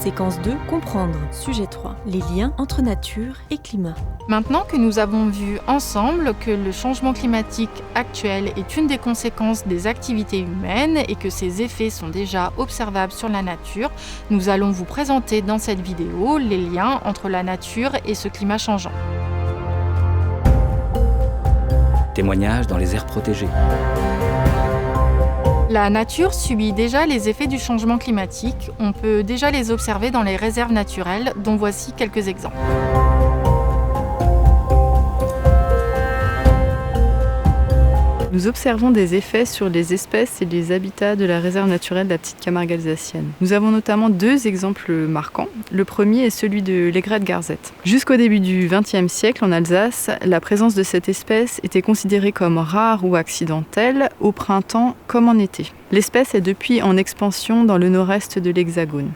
Séquence 2, comprendre. Sujet 3, les liens entre nature et climat. Maintenant que nous avons vu ensemble que le changement climatique actuel est une des conséquences des activités humaines et que ses effets sont déjà observables sur la nature, nous allons vous présenter dans cette vidéo les liens entre la nature et ce climat changeant. Témoignages dans les aires protégées. La nature subit déjà les effets du changement climatique. On peut déjà les observer dans les réserves naturelles, dont voici quelques exemples. Nous observons des effets sur les espèces et les habitats de la réserve naturelle de la Petite Camargue alsacienne. Nous avons notamment deux exemples marquants. Le premier est celui de l'aigrette garzette. Jusqu'au début du XXe siècle, en Alsace, la présence de cette espèce était considérée comme rare ou accidentelle, au printemps comme en été. L'espèce est depuis en expansion dans le nord-est de l'Hexagone.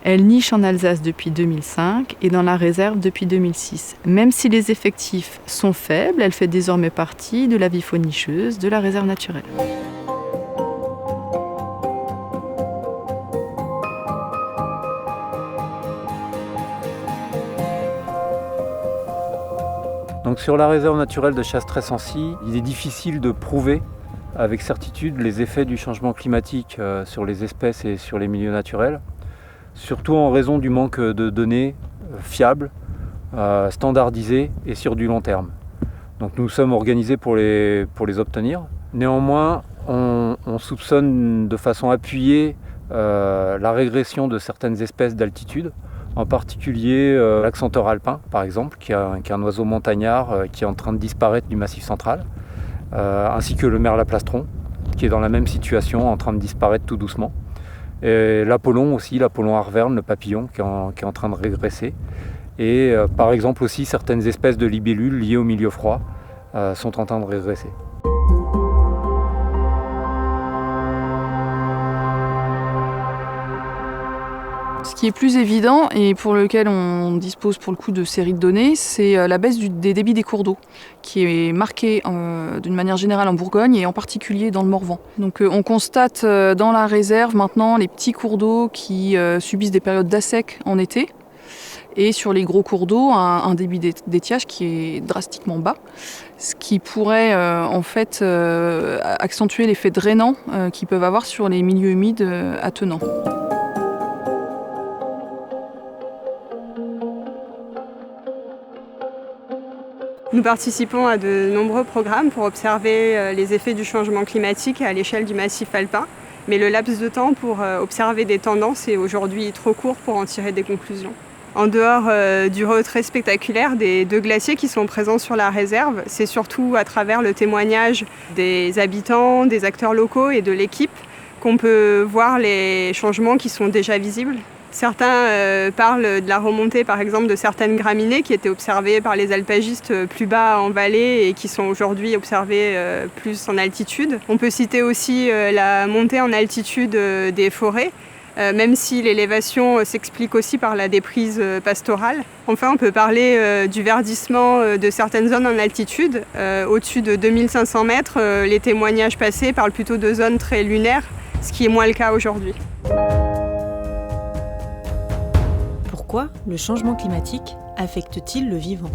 Elle niche en Alsace depuis 2005 et dans la réserve depuis 2006. Même si les effectifs sont faibles, elle fait désormais partie de la vie faunicheuse de la réserve naturelle. Donc sur la réserve naturelle de Chastres-Sancy, il est difficile de prouver avec certitude les effets du changement climatique sur les espèces et sur les milieux naturels. Surtout en raison du manque de données fiables, standardisées et sur du long terme. Donc nous sommes organisés pour les obtenir. Néanmoins, on soupçonne de façon appuyée la régression de certaines espèces d'altitude, en particulier l'accenteur alpin par exemple, qui est un oiseau montagnard qui est en train de disparaître du Massif central, ainsi que le merle-à-plastron, qui est dans la même situation, en train de disparaître tout doucement. Et l'Apollon aussi, l'Apollon arverne, le papillon, qui est en train de régresser. Et par exemple aussi certaines espèces de libellules liées au milieu froid sont en train de régresser. Ce qui est plus évident et pour lequel on dispose pour le coup de séries de données, c'est la baisse des débits des cours d'eau, qui est marquée d'une manière générale en Bourgogne et en particulier dans le Morvan. Donc on constate dans la réserve maintenant les petits cours d'eau qui subissent des périodes d'assec en été, et sur les gros cours d'eau un débit d'étiage qui est drastiquement bas, ce qui pourrait en fait accentuer l'effet drainant qu'ils peuvent avoir sur les milieux humides attenants. Nous participons à de nombreux programmes pour observer les effets du changement climatique à l'échelle du massif alpin. Mais le laps de temps pour observer des tendances est aujourd'hui trop court pour en tirer des conclusions. En dehors du retrait spectaculaire des deux glaciers qui sont présents sur la réserve, c'est surtout à travers le témoignage des habitants, des acteurs locaux et de l'équipe qu'on peut voir les changements qui sont déjà visibles. Certains parlent de la remontée par exemple de certaines graminées qui étaient observées par les alpagistes plus bas en vallée et qui sont aujourd'hui observées plus en altitude. On peut citer aussi la montée en altitude des forêts, même si l'élévation s'explique aussi par la déprise pastorale. Enfin, on peut parler du verdissement de certaines zones en altitude. Au-dessus de 2500 mètres, les témoignages passés parlent plutôt de zones très lunaires, ce qui est moins le cas aujourd'hui. Pourquoi le changement climatique affecte-t-il le vivant ?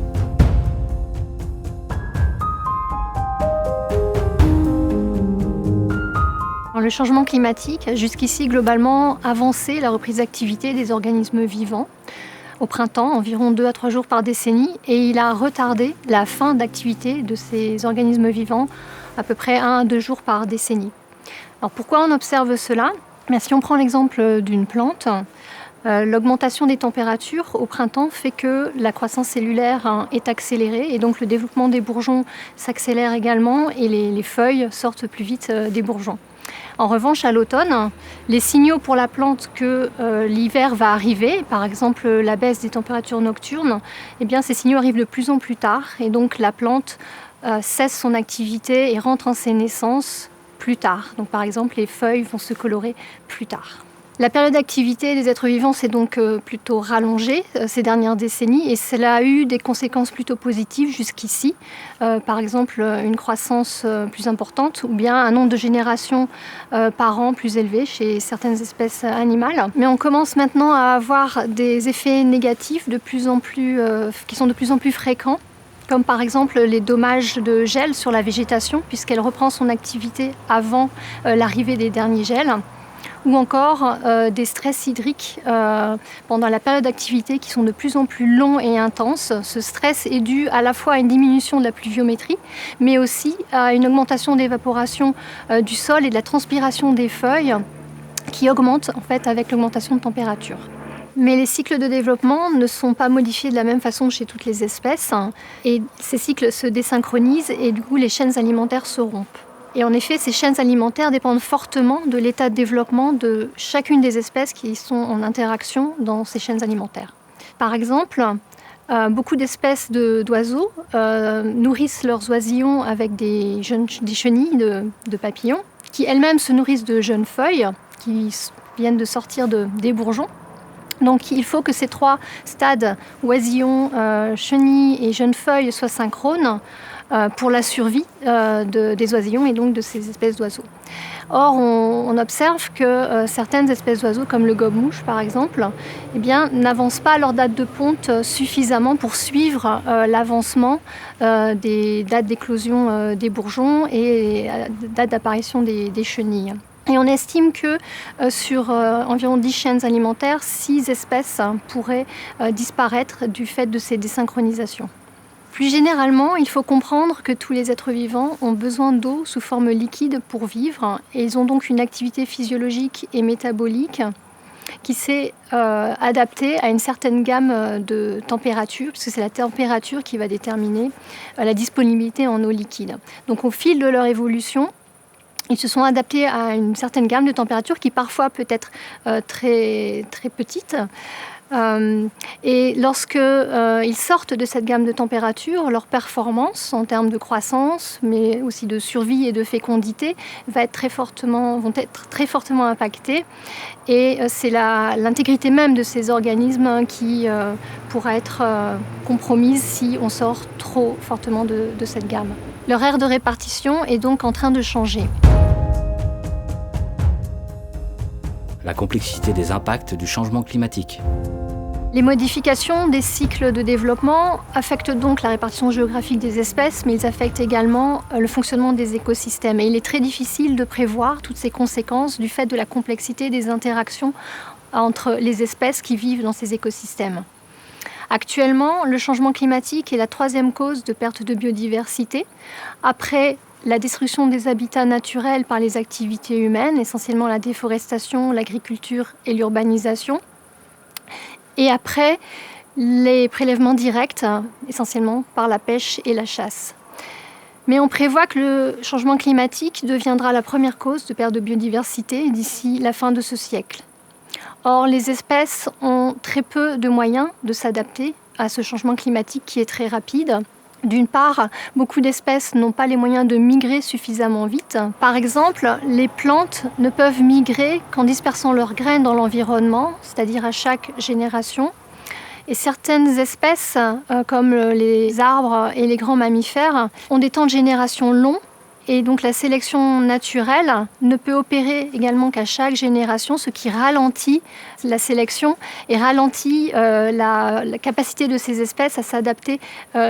Le changement climatique a jusqu'ici globalement avancé la reprise d'activité des organismes vivants. Au printemps, environ 2 à 3 jours par décennie, et il a retardé la fin d'activité de ces organismes vivants à peu près 1 à 2 jours par décennie. Alors pourquoi on observe cela ? Si on prend l'exemple d'une plante, l'augmentation des températures au printemps fait que la croissance cellulaire est accélérée et donc le développement des bourgeons s'accélère également et les feuilles sortent plus vite des bourgeons. En revanche, à l'automne, les signaux pour la plante que l'hiver va arriver, par exemple la baisse des températures nocturnes, ces signaux arrivent de plus en plus tard et donc la plante cesse son activité et rentre en sénescence plus tard. Donc par exemple, les feuilles vont se colorer plus tard. La période d'activité des êtres vivants s'est donc plutôt rallongée ces dernières décennies et cela a eu des conséquences plutôt positives jusqu'ici. Par exemple, une croissance plus importante ou bien un nombre de générations par an plus élevé chez certaines espèces animales. Mais on commence maintenant à avoir des effets négatifs qui sont de plus en plus fréquents, comme par exemple les dommages de gel sur la végétation puisqu'elle reprend son activité avant l'arrivée des derniers gels. Ou encore des stress hydriques pendant la période d'activité qui sont de plus en plus longs et intenses. Ce stress est dû à la fois à une diminution de la pluviométrie, mais aussi à une augmentation d'évaporation du sol et de la transpiration des feuilles qui augmente en fait avec l'augmentation de température. Mais les cycles de développement ne sont pas modifiés de la même façon chez toutes les espèces et ces cycles se désynchronisent et du coup les chaînes alimentaires se rompent. Et en effet, ces chaînes alimentaires dépendent fortement de l'état de développement de chacune des espèces qui sont en interaction dans ces chaînes alimentaires. Par exemple, beaucoup d'espèces d'oiseaux nourrissent leurs oisillons avec des chenilles de papillons qui elles-mêmes se nourrissent de jeunes feuilles qui viennent de sortir des bourgeons. Donc il faut que ces trois stades, oisillons, chenilles et jeunes feuilles, soient synchrones pour la survie des oisillons et donc de ces espèces d'oiseaux. Or, on observe que certaines espèces d'oiseaux, comme le gobe-mouche par exemple, n'avancent pas leur date de ponte suffisamment pour suivre l'avancement des dates d'éclosion des bourgeons et dates d'apparition des chenilles. Et on estime que sur environ 10 chaînes alimentaires, 6 espèces pourraient disparaître du fait de ces désynchronisations. Plus généralement, il faut comprendre que tous les êtres vivants ont besoin d'eau sous forme liquide pour vivre et ils ont donc une activité physiologique et métabolique qui s'est adaptée à une certaine gamme de température, parce que c'est la température qui va déterminer la disponibilité en eau liquide. Donc au fil de leur évolution, ils se sont adaptés à une certaine gamme de température qui parfois peut être très, très petite. Et lorsqu'ils sortent de cette gamme de température, leur performance en termes de croissance, mais aussi de survie et de fécondité, vont être très fortement impactées. Et c'est l'intégrité même de ces organismes qui pourra être compromise si on sort trop fortement de cette gamme. Leur aire de répartition est donc en train de changer. La complexité des impacts du changement climatique. Les modifications des cycles de développement affectent donc la répartition géographique des espèces, mais ils affectent également le fonctionnement des écosystèmes. Et il est très difficile de prévoir toutes ces conséquences du fait de la complexité des interactions entre les espèces qui vivent dans ces écosystèmes. Actuellement, le changement climatique est la 3e cause de perte de biodiversité, après la destruction des habitats naturels par les activités humaines, essentiellement la déforestation, l'agriculture et l'urbanisation. Et après, les prélèvements directs, essentiellement par la pêche et la chasse. Mais on prévoit que le changement climatique deviendra la première cause de perte de biodiversité d'ici la fin de ce siècle. Or, les espèces ont très peu de moyens de s'adapter à ce changement climatique qui est très rapide. D'une part, beaucoup d'espèces n'ont pas les moyens de migrer suffisamment vite. Par exemple, les plantes ne peuvent migrer qu'en dispersant leurs graines dans l'environnement, c'est-à-dire à chaque génération. Et certaines espèces, comme les arbres et les grands mammifères, ont des temps de génération longs. Et donc la sélection naturelle ne peut opérer également qu'à chaque génération, ce qui ralentit la sélection et ralentit la capacité de ces espèces à s'adapter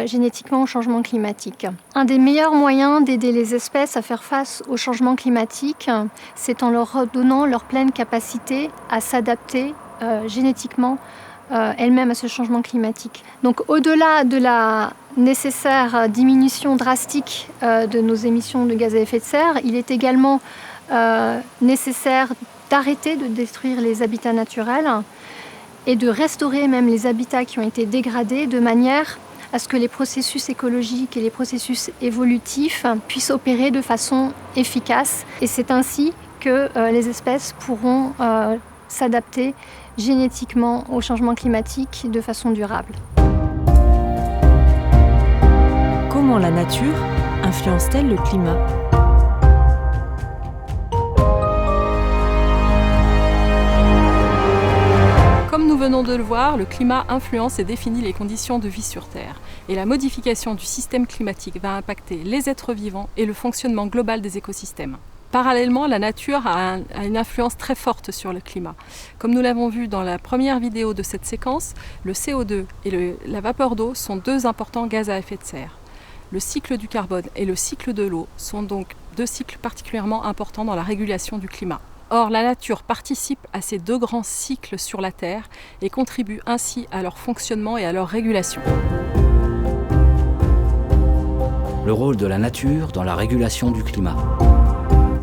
génétiquement au changement climatique. Un des meilleurs moyens d'aider les espèces à faire face au changement climatique, c'est en leur redonnant leur pleine capacité à s'adapter génétiquement elles-mêmes à ce changement climatique. Donc au-delà de la nécessaire diminution drastique de nos émissions de gaz à effet de serre, il est également nécessaire d'arrêter de détruire les habitats naturels et de restaurer même les habitats qui ont été dégradés de manière à ce que les processus écologiques et les processus évolutifs puissent opérer de façon efficace. Et c'est ainsi que les espèces pourront s'adapter génétiquement au changement climatique de façon durable. Comment la nature influence-t-elle le climat ? Comme nous venons de le voir, le climat influence et définit les conditions de vie sur Terre. Et la modification du système climatique va impacter les êtres vivants et le fonctionnement global des écosystèmes. Parallèlement, la nature a une influence très forte sur le climat. Comme nous l'avons vu dans la première vidéo de cette séquence, le CO2 et la vapeur d'eau sont deux importants gaz à effet de serre. Le cycle du carbone et le cycle de l'eau sont donc deux cycles particulièrement importants dans la régulation du climat. Or, la nature participe à ces deux grands cycles sur la Terre et contribue ainsi à leur fonctionnement et à leur régulation. Le rôle de la nature dans la régulation du climat.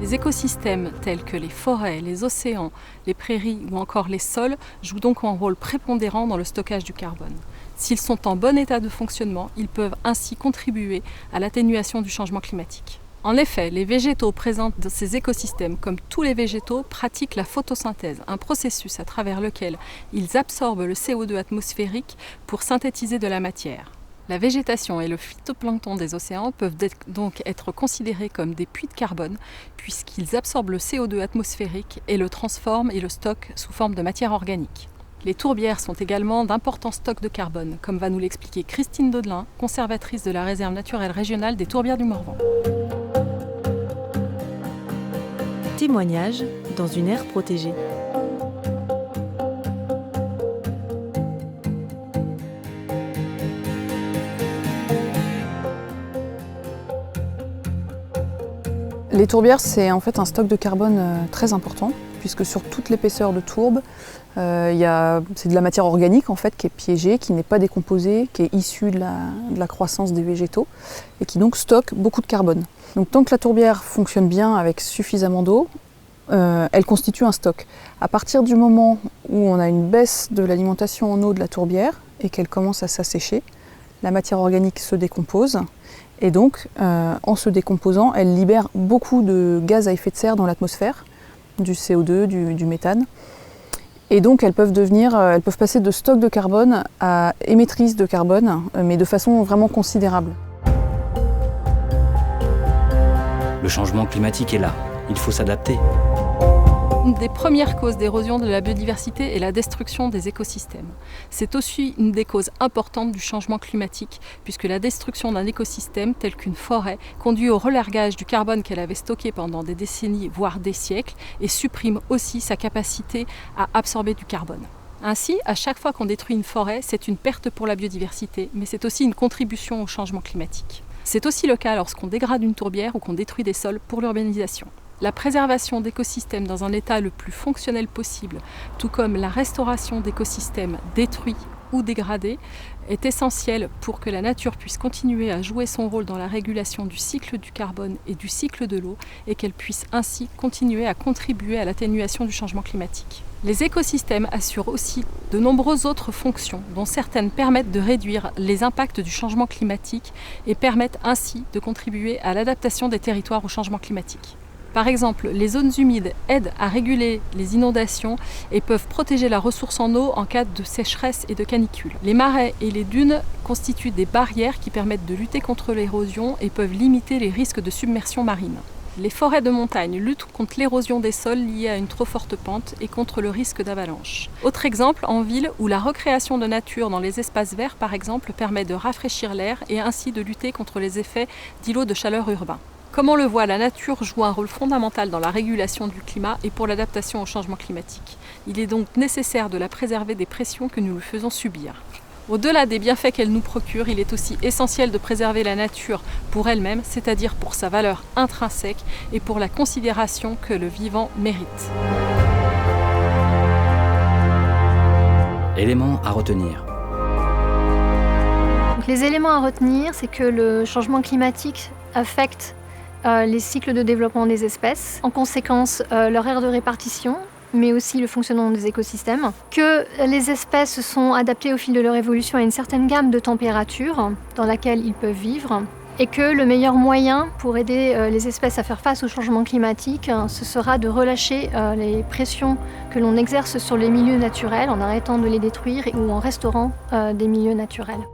Les écosystèmes tels que les forêts, les océans, les prairies ou encore les sols jouent donc un rôle prépondérant dans le stockage du carbone. S'ils sont en bon état de fonctionnement, ils peuvent ainsi contribuer à l'atténuation du changement climatique. En effet, les végétaux présents dans ces écosystèmes, comme tous les végétaux, pratiquent la photosynthèse, un processus à travers lequel ils absorbent le CO2 atmosphérique pour synthétiser de la matière. La végétation et le phytoplancton des océans peuvent donc être considérés comme des puits de carbone, puisqu'ils absorbent le CO2 atmosphérique et le transforment et le stockent sous forme de matière organique. Les tourbières sont également d'importants stocks de carbone, comme va nous l'expliquer Christine Daudelin, conservatrice de la réserve naturelle régionale des Tourbières du Morvan. Témoignage dans une aire protégée. Les tourbières, c'est en fait un stock de carbone très important, puisque sur toute l'épaisseur de tourbe, c'est de la matière organique en fait qui est piégée, qui n'est pas décomposée, qui est issue de la croissance des végétaux et qui donc stocke beaucoup de carbone. Donc tant que la tourbière fonctionne bien avec suffisamment d'eau, elle constitue un stock. À partir du moment où on a une baisse de l'alimentation en eau de la tourbière et qu'elle commence à s'assécher, la matière organique se décompose et donc en se décomposant, elle libère beaucoup de gaz à effet de serre dans l'atmosphère, du CO2, du méthane. Et donc elles peuvent passer de stock de carbone à émettrices de carbone, mais de façon vraiment considérable. Le changement climatique est là, il faut s'adapter. Une des premières causes d'érosion de la biodiversité est la destruction des écosystèmes. C'est aussi une des causes importantes du changement climatique, puisque la destruction d'un écosystème tel qu'une forêt conduit au relargage du carbone qu'elle avait stocké pendant des décennies, voire des siècles, et supprime aussi sa capacité à absorber du carbone. Ainsi, à chaque fois qu'on détruit une forêt, c'est une perte pour la biodiversité, mais c'est aussi une contribution au changement climatique. C'est aussi le cas lorsqu'on dégrade une tourbière ou qu'on détruit des sols pour l'urbanisation. La préservation d'écosystèmes dans un état le plus fonctionnel possible, tout comme la restauration d'écosystèmes détruits ou dégradés, est essentielle pour que la nature puisse continuer à jouer son rôle dans la régulation du cycle du carbone et du cycle de l'eau et qu'elle puisse ainsi continuer à contribuer à l'atténuation du changement climatique. Les écosystèmes assurent aussi de nombreuses autres fonctions, dont certaines permettent de réduire les impacts du changement climatique et permettent ainsi de contribuer à l'adaptation des territoires au changement climatique. Par exemple, les zones humides aident à réguler les inondations et peuvent protéger la ressource en eau en cas de sécheresse et de canicule. Les marais et les dunes constituent des barrières qui permettent de lutter contre l'érosion et peuvent limiter les risques de submersion marine. Les forêts de montagne luttent contre l'érosion des sols liée à une trop forte pente et contre le risque d'avalanche. Autre exemple, en ville, où la recréation de nature dans les espaces verts, par exemple, permet de rafraîchir l'air et ainsi de lutter contre les effets d'îlots de chaleur urbains. Comme on le voit, la nature joue un rôle fondamental dans la régulation du climat et pour l'adaptation au changement climatique. Il est donc nécessaire de la préserver des pressions que nous lui faisons subir. Au-delà des bienfaits qu'elle nous procure, il est aussi essentiel de préserver la nature pour elle-même, c'est-à-dire pour sa valeur intrinsèque et pour la considération que le vivant mérite. Éléments à retenir. Donc, les éléments à retenir, c'est que le changement climatique affecte les cycles de développement des espèces, en conséquence leur aire de répartition, mais aussi le fonctionnement des écosystèmes, que les espèces sont adaptées au fil de leur évolution à une certaine gamme de températures dans laquelle ils peuvent vivre, et que le meilleur moyen pour aider les espèces à faire face au changement climatique, ce sera de relâcher les pressions que l'on exerce sur les milieux naturels en arrêtant de les détruire ou en restaurant des milieux naturels.